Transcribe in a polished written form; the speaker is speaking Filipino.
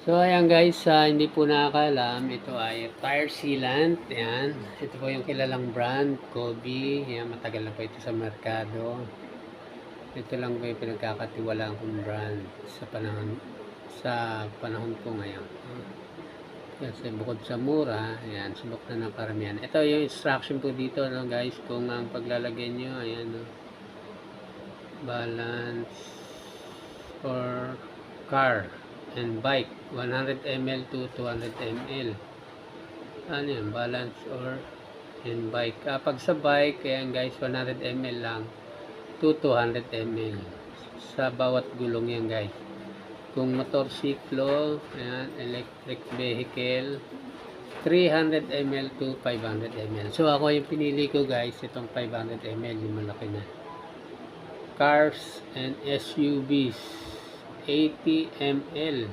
So ayan guys, hindi po nakakalam, ito ay tire sealant. Ayan, ito po yung kilalang brand, Kobe. Ayan, matagal na po ito sa merkado. Ito lang po yung pinagkakatiwalaan kong brand sa panahon ko ngayon. Kasi bukod sa mura, ayan, subok na ng karamihan. Ito yung instruction po dito, no, guys, kung ang paglalagay nyo, ayan, no, balance for car and bike 100 ml to 200 ml. Ano yan, balance or and bike. Kapag sa bike, ayan guys, 100 ml lang to 200 ml sa bawat gulong yan guys. Kung motorsiklo, ayan, electric vehicle, 300 ml to 500 ml. So ako yung pinili ko guys, itong 500 ml, yung malaki na. Cars and SUVs 80 ml